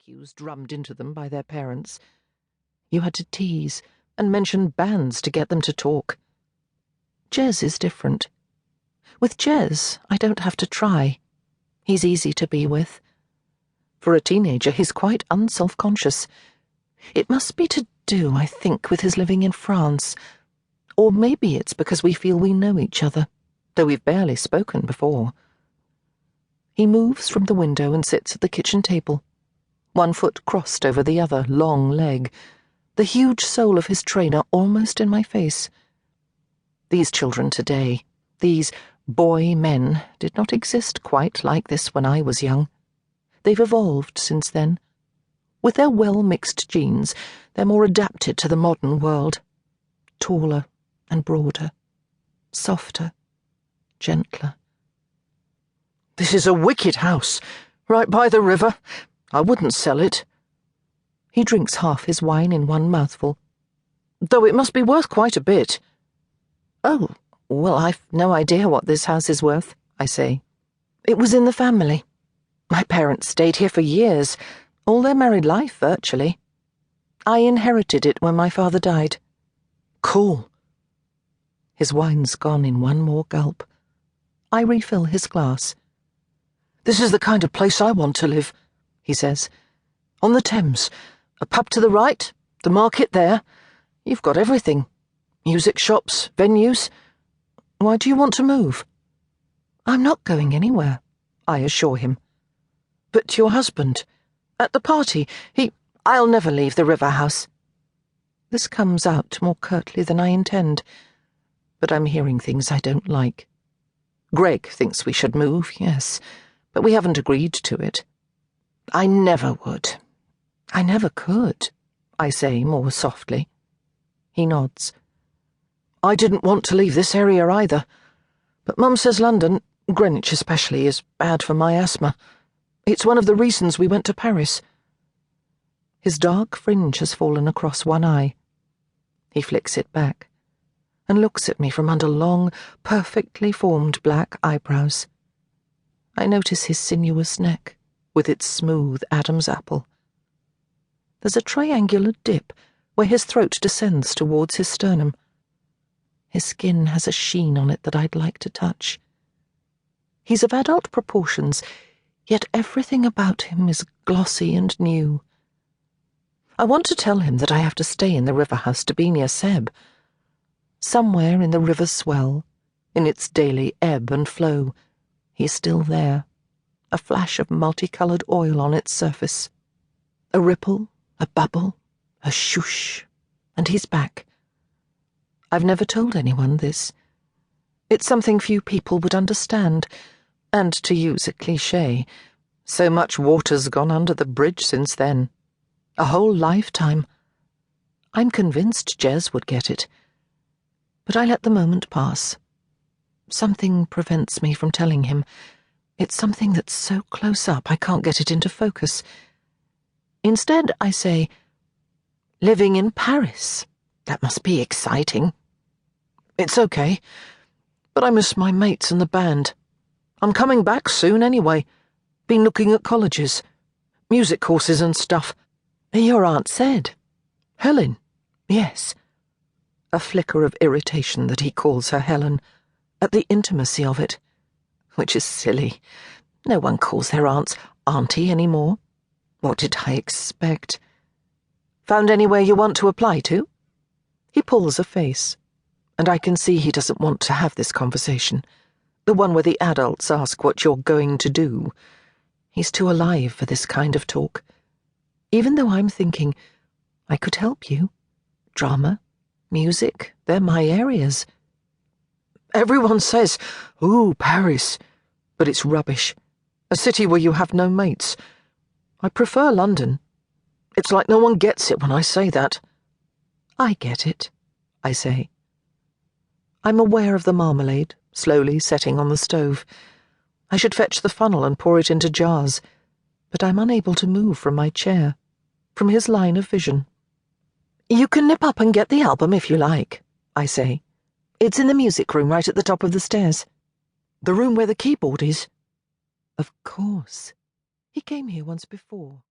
yous drummed into them by their parents. You had to tease and mention bands to get them to talk. Jez is different. With Jez, I don't have to try. He's easy to be with. For a teenager, he's quite unself-conscious. It must be to do, I think, with his living in France. Or maybe it's because we feel we know each other, though we've barely spoken before. He moves from the window and sits at the kitchen table, one foot crossed over the other long leg, the huge sole of his trainer almost in my face. These children today, these boy men, did not exist quite like this when I was young. They've evolved since then. With their well-mixed genes, they're more adapted to the modern world. Taller and broader, softer, gentler. "This is a wicked house, right by the river. I wouldn't sell it." He drinks half his wine in one mouthful. "Though it must be worth quite a bit." "Oh, well, I've no idea what this house is worth," I say. "It was in the family. My parents stayed here for years, all their married life, virtually. I inherited it when my father died." "Cool." His wine's gone in one more gulp. I refill his glass. "This is the kind of place I want to live," he says. "On the Thames. A pub to the right, the market there. You've got everything. Music shops, venues. Why do you want to move?" "I'm not going anywhere," I assure him. "But your husband, at the party, I'll never leave the river house." This comes out more curtly than I intend, but I'm hearing things I don't like. Greg thinks we should move, yes, but we haven't agreed to it. "I never would. I never could," I say more softly. He nods. "I didn't want to leave this area either, but Mum says London, Greenwich especially, is bad for my asthma. It's one of the reasons we went to Paris." His dark fringe has fallen across one eye. He flicks it back and looks at me from under long, perfectly formed black eyebrows. I notice his sinuous neck, with its smooth Adam's apple. There's a triangular dip where his throat descends towards his sternum. His skin has a sheen on it that I'd like to touch. He's of adult proportions, yet everything about him is glossy and new. I want to tell him that I have to stay in the river house to be near Seb. Somewhere in the river's swell, in its daily ebb and flow, he's still there, a flash of multicoloured oil on its surface. A ripple, a bubble, a shoosh, and he's back. I've never told anyone this. It's something few people would understand, and to use a cliché, so much water's gone under the bridge since then. A whole lifetime. I'm convinced Jez would get it. But I let the moment pass. Something prevents me from telling him. It's something that's so close up I can't get it into focus. Instead, I say, "Living in Paris. That must be exciting." "It's okay, but I miss my mates and the band. I'm coming back soon anyway. Been looking at colleges, music courses and stuff." "Your aunt said." "Helen, yes." A flicker of irritation that he calls her Helen, at the intimacy of it. Which is silly. No one calls their aunts auntie anymore. What did I expect? "Found anywhere you want to apply to?" He pulls a face, and I can see he doesn't want to have this conversation, the one where the adults ask what you're going to do. He's too alive for this kind of talk. Even though I'm thinking, I could help you. Drama, music, they're my areas. "Everyone says, 'Ooh, Paris,' but it's rubbish. A city where you have no mates. I prefer London. It's like no one gets it when I say that." "I get it," I say. I'm aware of the marmalade, slowly setting on the stove. I should fetch the funnel and pour it into jars, but I'm unable to move from my chair, from his line of vision. "You can nip up and get the album if you like," I say. "It's in the music room right at the top of the stairs." "The room where the keyboard is?" Of course. He came here once before.